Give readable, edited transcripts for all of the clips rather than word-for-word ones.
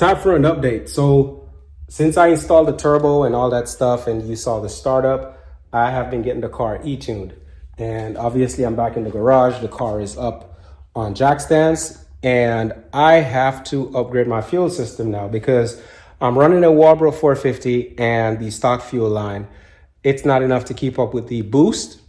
right, time for an update. So since I installed the turbo and all that stuff and you saw the startup, I have been getting the car e-tuned. And obviously I'm back in the garage. The car is up on jack stands and I have to upgrade my fuel system now because I'm running a Walbro 450 and the stock fuel line. It's not enough to keep up with the boost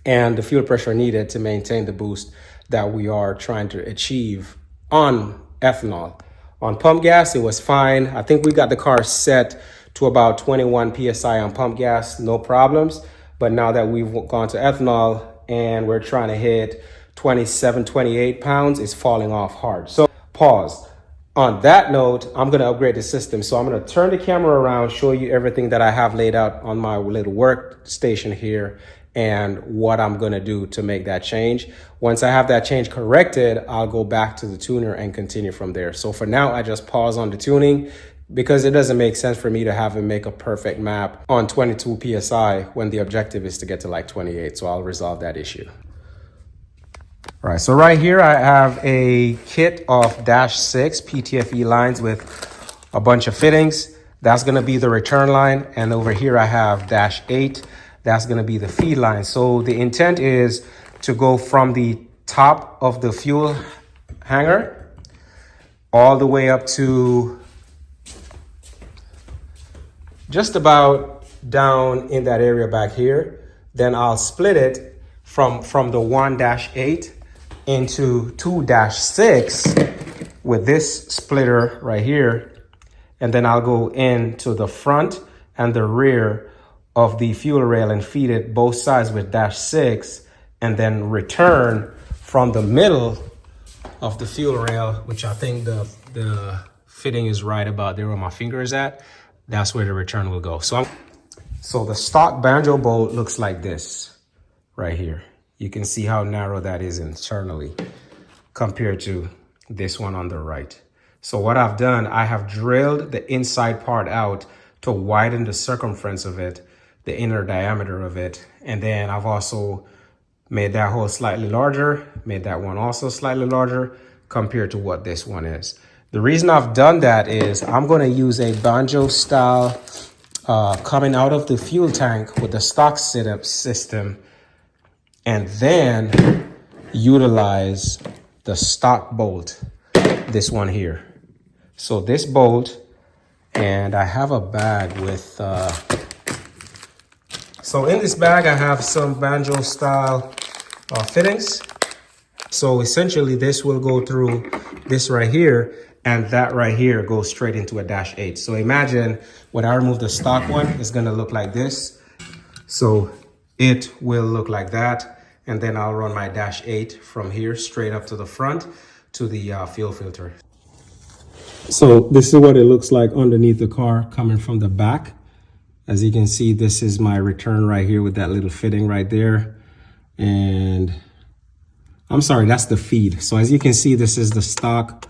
and the fuel pressure needed to maintain the boost that we are trying to achieve on ethanol. On pump gas, it was fine. I think we got the car set to about 21 PSI on pump gas, no problems. But now that we've gone to ethanol and we're trying to hit 27, 28 pounds, it's falling off hard. So pause. On that note, I'm gonna upgrade the system. So I'm gonna turn the camera around, show you everything that I have laid out on my little workstation here and what I'm gonna do to make that change. Once I have that change corrected, I'll go back to the tuner and continue from there. So for now, I just pause on the tuning because it doesn't make sense for me to have him make a perfect map on 22 PSI when the objective is to get to like 28. So I'll resolve that issue. All right, so right here I have a kit of dash 6 PTFE lines with a bunch of fittings. That's gonna be the return line. And over here I have dash 8. That's gonna be the feed line. So the intent is to go from the top of the fuel hanger all the way up to just about down in that area back here. Then I'll split it from the 1-8 into 2-6 with this splitter right here. And then I'll go into the front and the rear of the fuel rail and feed it both sides with dash 6 and then return from the middle of the fuel rail, which I think the fitting is right about there where my finger is at. That's where the return will go. So the stock banjo bolt looks like this right here. You can see how narrow that is internally compared to this one on the right. So what I've done, I have drilled the inside part out to widen the circumference of it, the inner diameter of it. And then I've also made that hole slightly larger, made that one also slightly larger compared to what this one is. The reason I've done that is I'm gonna use a banjo style coming out of the fuel tank with the stock setup system and then utilize the stock bolt, this one here. So this bolt, and I have a bag with, so in this bag, I have some banjo style fittings. So essentially this will go through this right here and that right here goes straight into a dash 8. So imagine when I remove the stock one, it's gonna look like this. So it will look like that. And then I'll run my dash 8 from here straight up to the front to the fuel filter. So this is what it looks like underneath the car coming from the back. As you can see, this is my return right here with that little fitting right there. And I'm sorry, that's the feed. So as you can see, this is the stock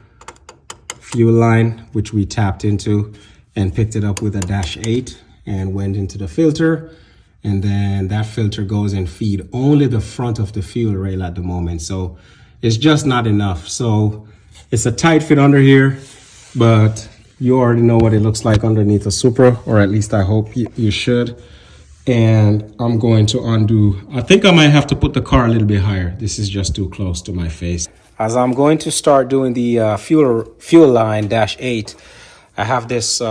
fuel line, which we tapped into and picked it up with a dash 8 and went into the filter. And then that filter goes and feed only the front of the fuel rail at the moment. So it's just not enough. So it's a tight fit under here, but you already know what it looks like underneath a Supra, or at least I hope you should. And I'm going to undo. I think I might have to put the car a little bit higher. This is just too close to my face. As I'm going to start doing the fuel line dash 8, I have this,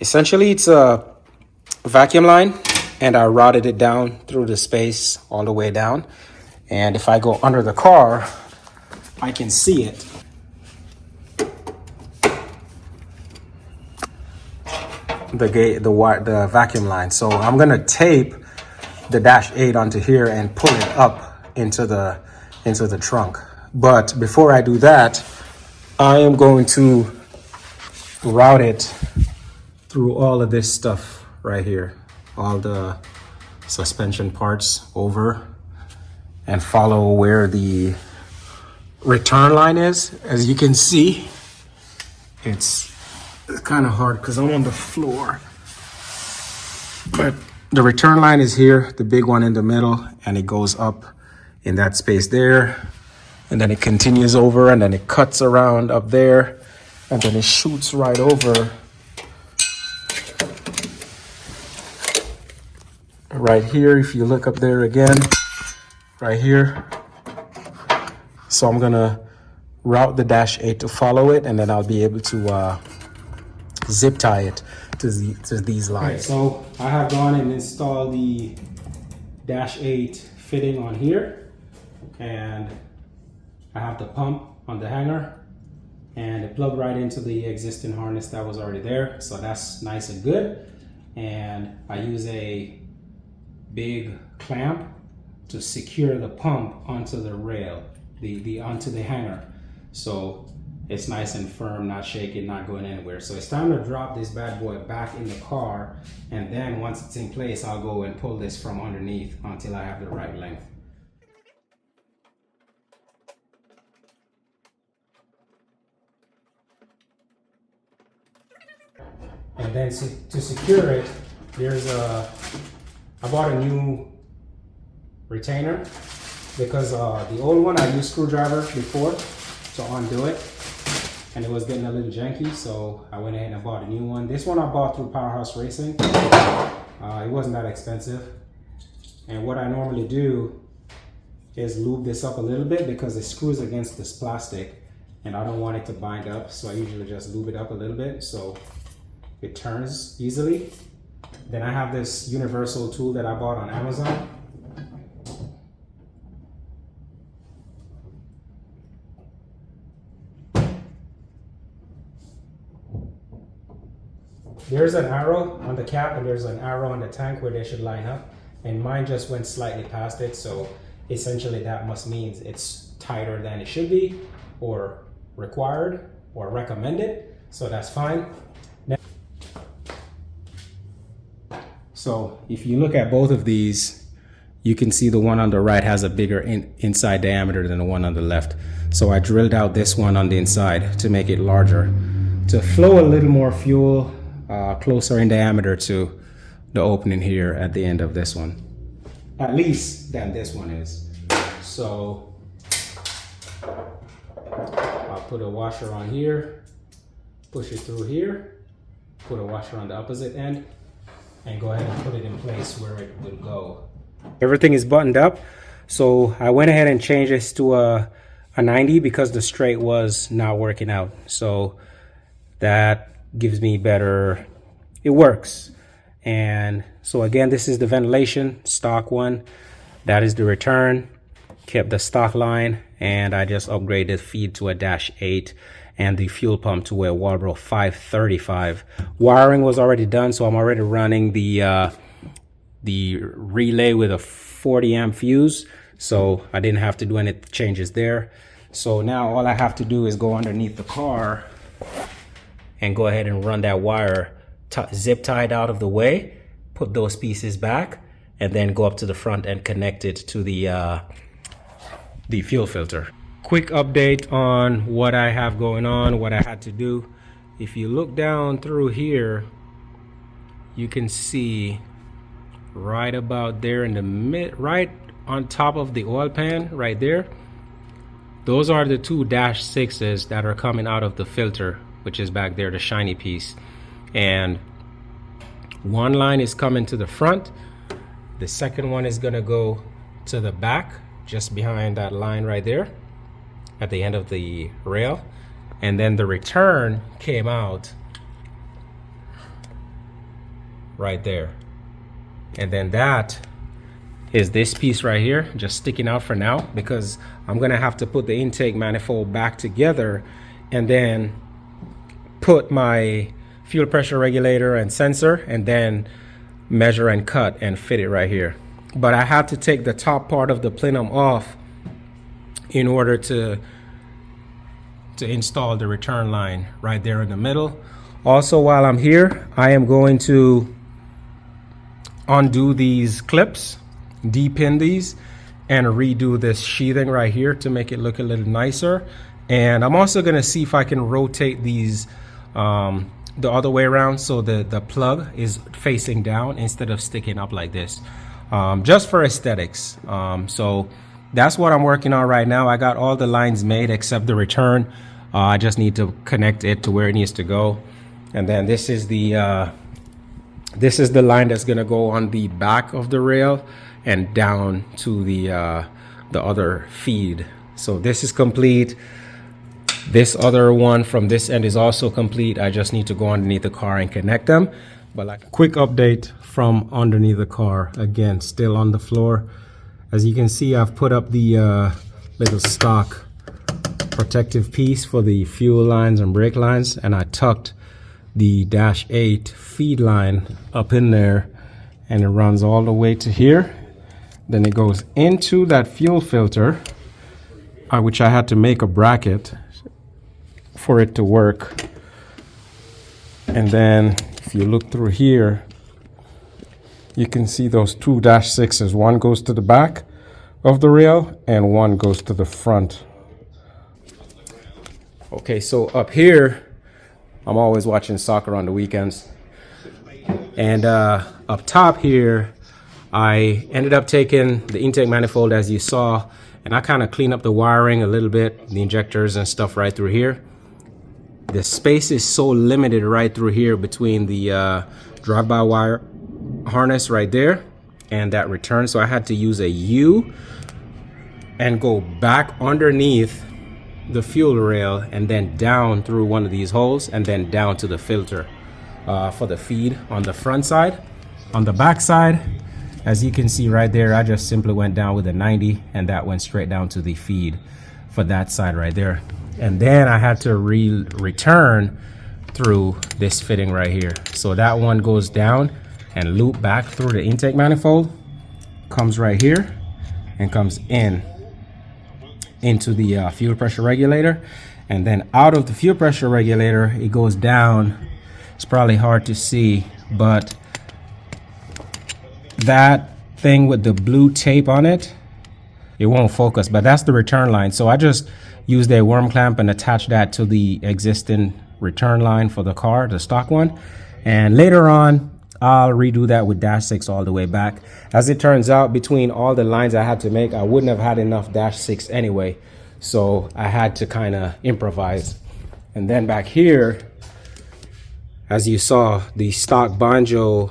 essentially it's a vacuum line and I routed it down through the space all the way down. And if I go under the car, I can see it. The vacuum line. So I'm gonna tape the dash 8 onto here and pull it up into the trunk. But before I do that, I am going to route it through all of this stuff right here, all the suspension parts over, and follow where the return line is. As you can see, it's kind of hard because I'm on the floor, but the return line is here, the big one in the middle, and it goes up in that space there, and then it continues over, and then it cuts around up there, and then it shoots right over right here. If you look up there again, right here. So I'm gonna route the dash 8 to follow it, and then I'll be able to zip tie it to these lines. So I have gone and installed the dash 8 fitting on here, and I have the pump on the hanger, and it plugged right into the existing harness that was already there. So that's nice and good. And I use a big clamp to secure the pump onto the rail, onto the hanger. So it's nice and firm, not shaking, not going anywhere. So it's time to drop this bad boy back in the car, and then once it's in place, I'll go and pull this from underneath until I have the right length. And then to secure it, I bought a new retainer because the old one I used screwdriver before to undo it, and it was getting a little janky, so I went ahead and bought a new one. This one I bought through Powerhouse Racing. It wasn't that expensive, and what I normally do is lube this up a little bit because it screws against this plastic and I don't want it to bind up, so I usually just lube it up a little bit so it turns easily. Then I have this universal tool that I bought on Amazon. There's an arrow on the cap and there's an arrow on the tank where they should line up, and mine just went slightly past it, so essentially that must mean it's tighter than it should be, or required, or recommended, so that's fine. So if you look at both of these, you can see the one on the right has a bigger inside diameter than the one on the left. So I drilled out this one on the inside to make it larger, to flow a little more fuel closer in diameter to the opening here at the end of this one, at least than this one is. So I'll put a washer on here, push it through here, put a washer on the opposite end, and go ahead and put it in place where it would go. Everything is buttoned up, so I went ahead and changed this to a 90 because the straight was not working out. So that gives me better, it works. And so again, this is the ventilation, stock one. That is the return, kept the stock line, and I just upgraded feed to a dash 8 and the fuel pump to a Walbro 535. Wiring was already done, so I'm already running the relay with a 40 amp fuse, so I didn't have to do any changes there. So now all I have to do is go underneath the car and go ahead and run that wire zip tied out of the way, put those pieces back, and then go up to the front and connect it to the fuel filter. Quick update on what I have going on, what I had to do. If you look down through here, you can see right about there in the right on top of the oil pan right there, those are the two dash 6s that are coming out of the filter, which is back there, the shiny piece. And one line is coming to the front, the second one is gonna go to the back, just behind that line right there at the end of the rail. And then the return came out right there. And then that is this piece right here, just sticking out for now, because I'm gonna have to put the intake manifold back together and then put my fuel pressure regulator and sensor, and then measure and cut and fit it right here. But I had to take the top part of the plenum off in order to install the return line right there in the middle. Also, while I'm here, I am going to undo these clips, de-pin these, and redo this sheathing right here to make it look a little nicer. And I'm also going to see if I can rotate these the other way around, so the plug is facing down instead of sticking up like this, just for aesthetics. So that's what I'm working on right now. I got all the lines made except the return. I just need to connect it to where it needs to go. And then this is the line that's gonna go on the back of the rail and down to the other feed. So this is complete. This other one from this end is also complete. I just need to go underneath the car and connect them. But like, quick update from underneath the car. Again, still on the floor. As you can see, I've put up the little stock protective piece for the fuel lines and brake lines, and I tucked the dash 8 feed line up in there, and it runs all the way to here. Then it goes into that fuel filter, which I had to make a bracket for it to work. And then if you look through here, you can see those two dash 6s. One goes to the back of the rail and one goes to the front. Okay, so up here, I'm always watching soccer on the weekends. And up top here, I ended up taking the intake manifold, as you saw, and I kind of cleaned up the wiring a little bit, the injectors and stuff right through here. The space is so limited right through here between the drive-by wire harness right there and that return. So I had to use a U and go back underneath the fuel rail and then down through one of these holes and then down to the filter for the feed on the front side. On the back side, as you can see right there, I just simply went down with a 90 and that went straight down to the feed for that side right there. And then I had to return through this fitting right here. So that one goes down and loop back through the intake manifold, comes right here and comes into the fuel pressure regulator. And then out of the fuel pressure regulator, it goes down. It's probably hard to see, but that thing with the blue tape on it, it won't focus, but that's the return line. So I just used a worm clamp and attached that to the existing return line for the car, the stock one. And later on, I'll redo that with dash 6 all the way back. As it turns out, between all the lines I had to make, I wouldn't have had enough dash 6 anyway. So I had to kind of improvise. And then back here, as you saw, the stock banjo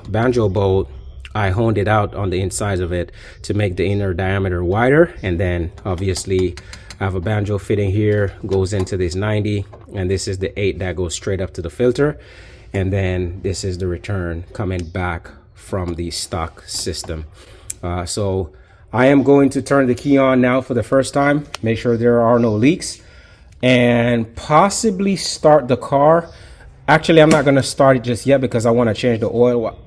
bolt, I honed it out on the insides of it to make the inner diameter wider. And then obviously I have a banjo fitting here, goes into this 90, and this is the 8 that goes straight up to the filter. And then this is the return coming back from the stock system. So I am going to turn the key on now for the first time, make sure there are no leaks, and possibly start the car. Actually, I'm not going to start it just yet because I want to change the oil.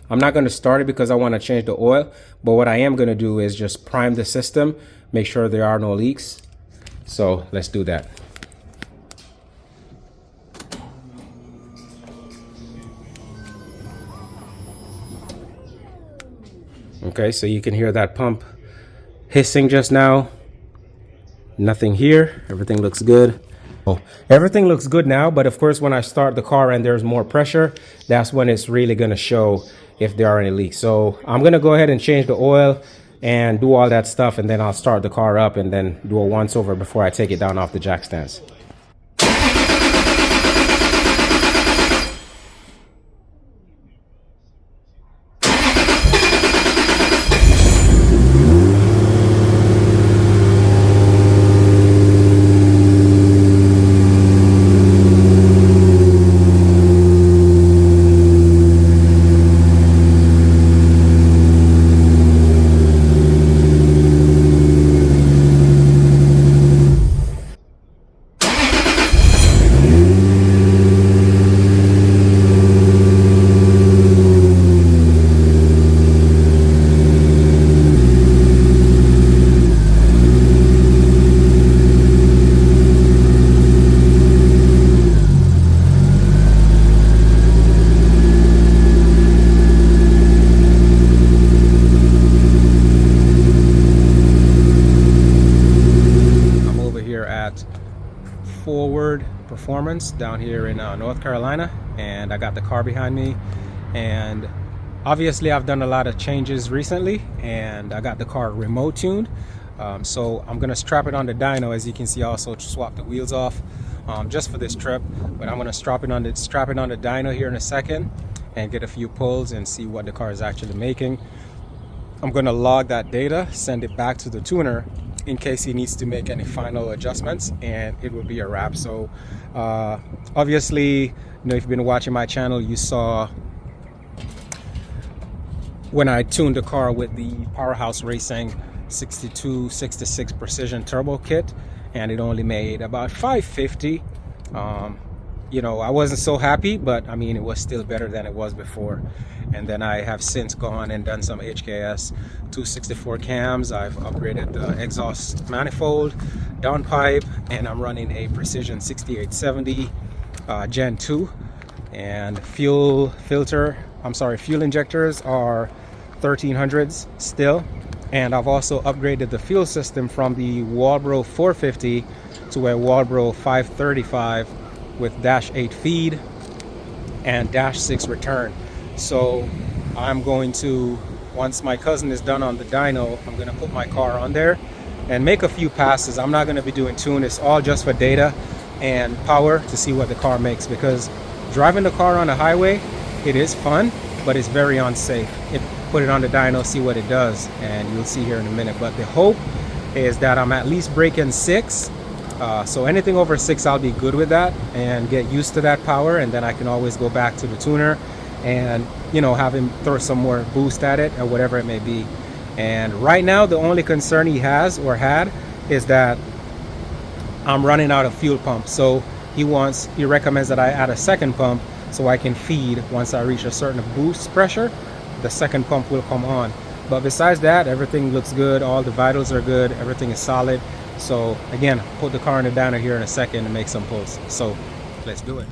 I'm not going to start it because I want to change the oil, but what I am going to do is just prime the system, make sure there are no leaks. So let's do that. Okay, so you can hear that pump hissing just now. Nothing here. Everything looks good. Oh, everything looks good now, but of course when I start the car and there's more pressure, that's when it's really going to show if there are any leaks. So I'm going to go ahead and change the oil and do all that stuff, and then I'll start the car up and then do a once over before I take it down off the jack stands. Forward Performance down here in North Carolina, and I got the car behind me, and obviously I've done a lot of changes recently, and I got the car remote tuned. So I'm gonna strap it on the dyno. As you can see, I also swap the wheels off just for this trip, but I'm gonna strap it on the dyno here in a second and get a few pulls and see what the car is actually making. I'm gonna log that data, send it back to the tuner in case he needs to make any final adjustments, and it will be a wrap. So obviously, you know, if you've been watching my channel, you saw when I tuned the car with the Powerhouse Racing 6266 Precision Turbo Kit, and it only made about 550. You know, I wasn't so happy, but I mean, it was still better than it was before. And then I have since gone and done some HKS 264 cams. I've upgraded the exhaust manifold, downpipe, and I'm running a Precision 6870 Gen 2. And fuel injectors are 1300s still. And I've also upgraded the fuel system from the Walbro 450 to a Walbro 535 with -8 feed and -6 return. So I'm going to, once my cousin is done on the dyno, I'm going to put my car on there and make a few passes. I'm not going to be doing tune. It's all just for data and power to see what the car makes, because driving the car on the highway, it is fun, but it's very unsafe. Put it on the dyno, see what it does, and you'll see here in a minute. But the hope is that I'm at least breaking 6. So anything over 6, I'll be good with that and get used to that power, and then I can always go back to the tuner and, you know, have him throw some more boost at it or whatever it may be. And right now, the only concern he has or had is that I'm running out of fuel pump. So he recommends that I add a second pump so I can feed once I reach a certain boost pressure. The second pump will come on. But besides that, everything looks good. All the vitals are good. Everything is solid. So again, put the car in the dyno here in a second and make some pulls. So let's do it.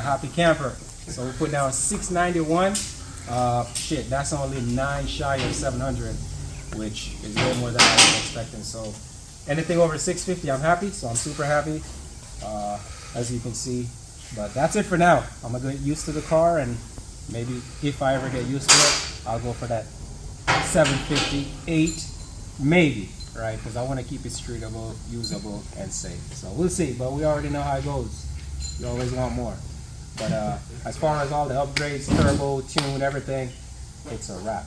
happy camper. So we put down 691. Shit, that's only 9 shy of 700, which is way more than I was expecting. So anything over 650, I'm happy. So I'm super happy, as you can see. But that's it for now. I'm gonna get used to the car, and maybe if I ever get used to it, I'll go for that 758, maybe, right? Because I want to keep it streetable, usable, and safe. So we'll see. But we already know how it goes. You always want more. But as far as all the upgrades, turbo, tune, everything, it's a wrap.